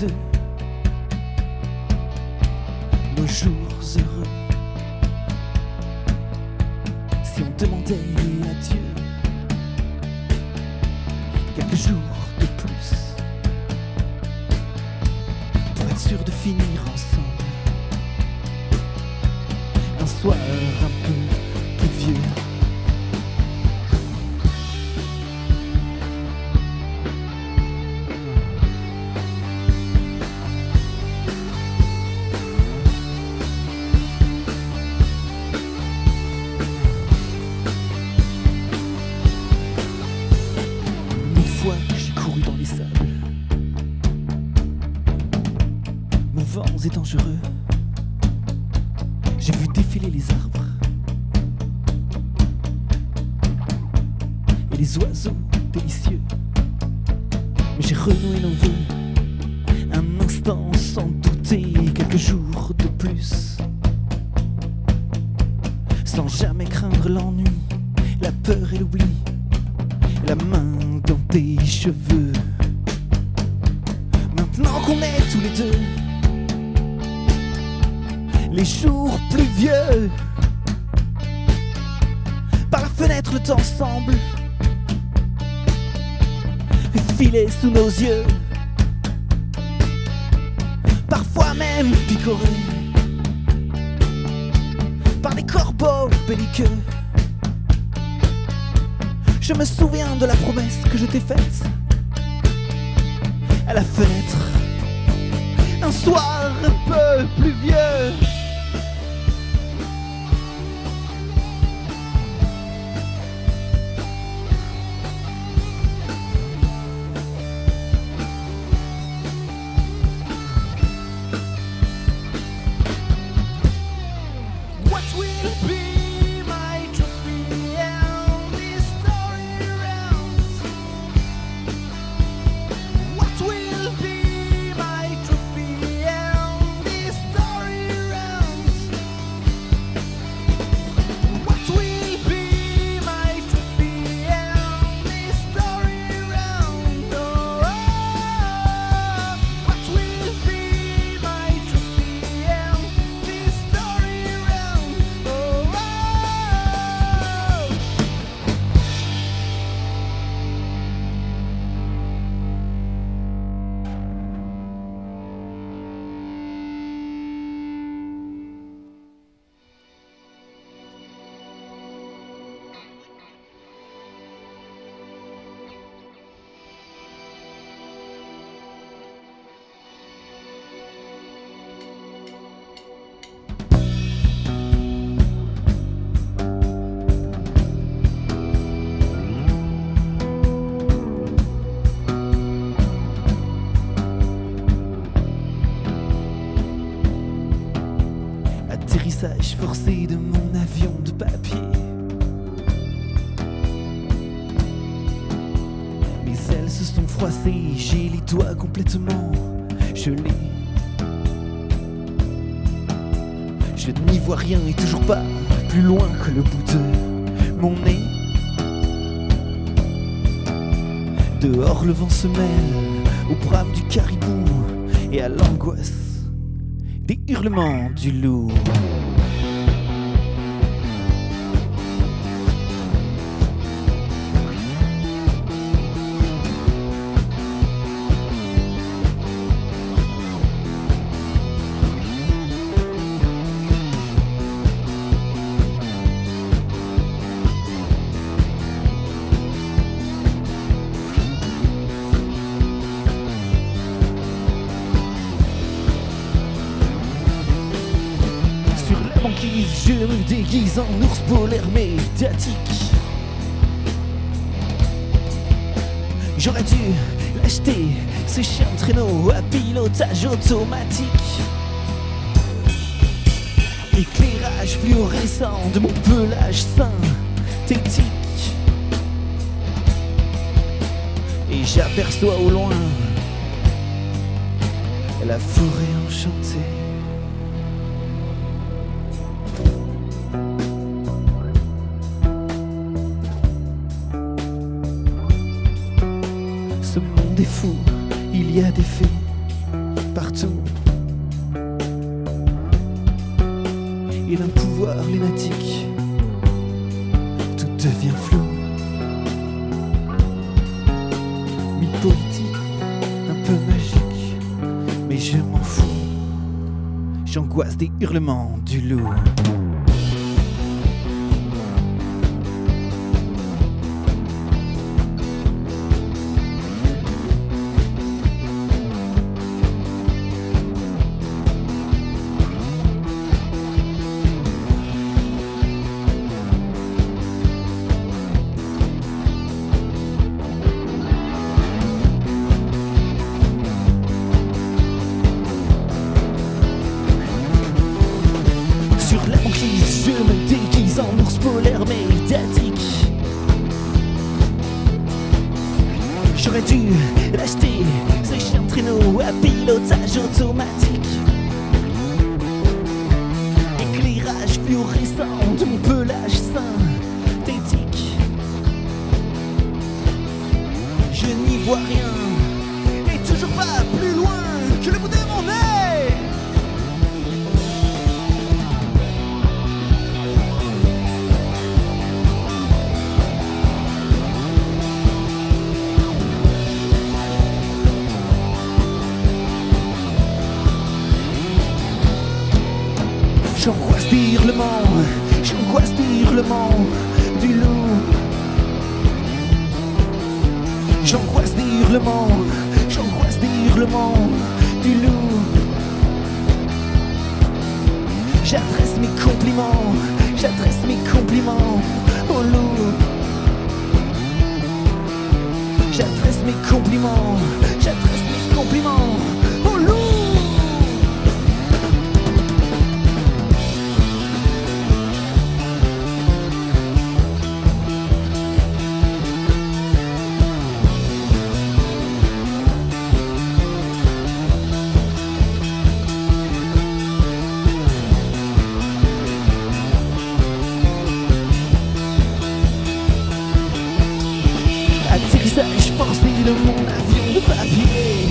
deux, nos jours heureux. Si on demandait à Dieu quelques jours de plus pour être sûr de finir ensemble, un soir un peu plus vieux. J'ai couru dans les sables, mouvants et dangereux. J'ai vu défiler les arbres et les oiseaux délicieux. Mais j'ai renoué nos vœux, un instant sans douter, quelques jours de plus, sans jamais craindre l'ennui, la peur et l'oubli, la main dans tes cheveux. Maintenant qu'on est tous les deux, les jours pluvieux, par la fenêtre le temps semble filer sous nos yeux, parfois même picoré par des corbeaux belliqueux. Je me souviens de la promesse que je t'ai faite à la fenêtre, un soir un peu pluvieux. What will be my trophy and this story rounds? What will be my trophy and this story rounds? What will be my trophy and this story round? Oh, what will be my trophy and this story round? Oh, atterrissage forcé de mon avion de papier. Mes ailes se sont froissées, j'ai les doigts complètement gelés. Je n'y vois rien et toujours pas plus loin que le bout de mon nez. Dehors le vent se mêle au brame du caribou et à l'angoisse des hurlements du loup. Je me déguise en ours polaire médiatique. J'aurais dû l'acheter, ce chien de traîneau à pilotage automatique. Éclairage fluorescent de mon pelage synthétique. Et j'aperçois au loin la forêt enchantée. Ce monde est fou, il y a des fées voir lunatique. Tout devient flou. Mi-politique, un peu magique, mais je m'en fous. J'angoisse des hurlements du loup. Sur la banquise, je me déguise en ours polaire médiatique. J'aurais dû l'acheter, ce chien de traîneau à pilotage automatique. Éclairage fluorescent de mon pelage synthétique. Je n'y vois rien, et toujours pas plus loin que le bout de mon nez. J'angoisse des hurlements, j'angoisse des hurlements du loup. J'angoisse des hurlements, j'angoisse des hurlements du loup. J'adresse mes compliments, j'adresse mes compliments au loup. J'adresse mes compliments, j'adresse mes compliments au loup. Atterrissage forcé de mon avion de papier.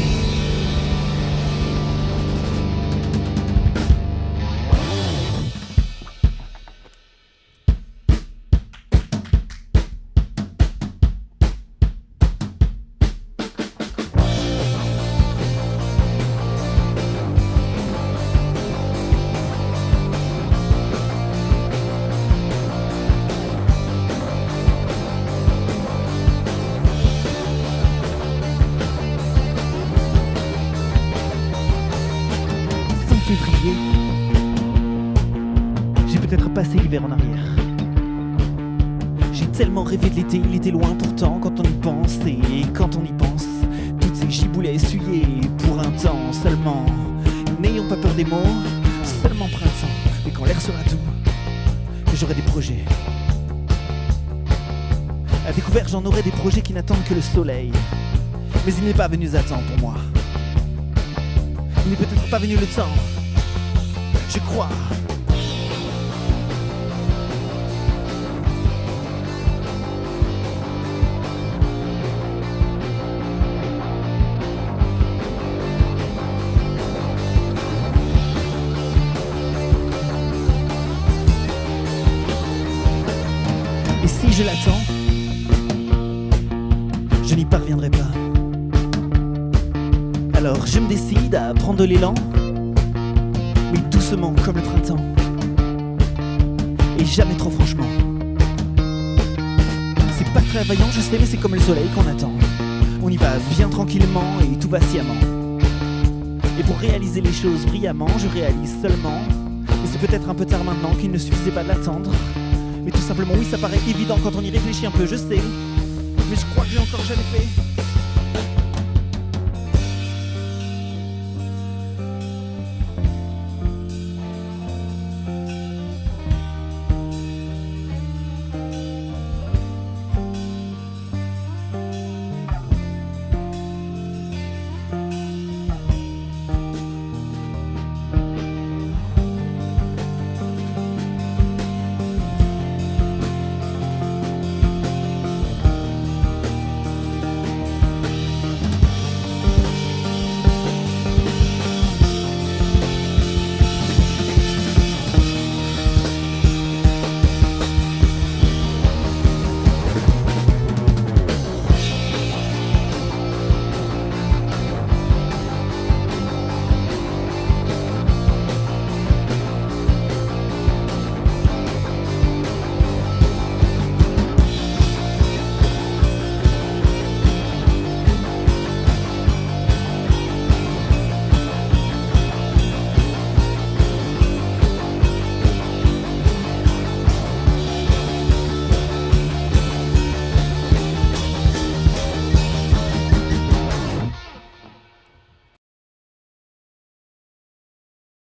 Février, j'ai peut-être passé l'hiver en arrière. J'ai tellement rêvé de l'été, il était loin pourtant quand on y pense. Et quand on y pense, toutes ces giboulets essuyés pour un temps seulement. N'ayons pas peur des mots, seulement printemps. Mais quand l'air sera doux, j'aurai des projets. À découvert, j'en aurai des projets qui n'attendent que le soleil. Mais il n'est pas venu à temps pour moi. Il n'est peut-être pas venu le temps, je crois. Et si je l'attends, je n'y parviendrai pas. Alors je me décide à prendre l'élan, mais doucement comme le printemps, et jamais trop franchement. C'est pas très vaillant, je sais, mais c'est comme le soleil qu'on attend. On y va bien tranquillement et tout va sciemment. Et pour réaliser les choses brillamment, je réalise seulement, et c'est peut-être un peu tard maintenant qu'il ne suffisait pas de l'attendre. Mais tout simplement, oui, ça paraît évident quand on y réfléchit un peu, je sais, mais je crois que je l'ai encore jamais fait.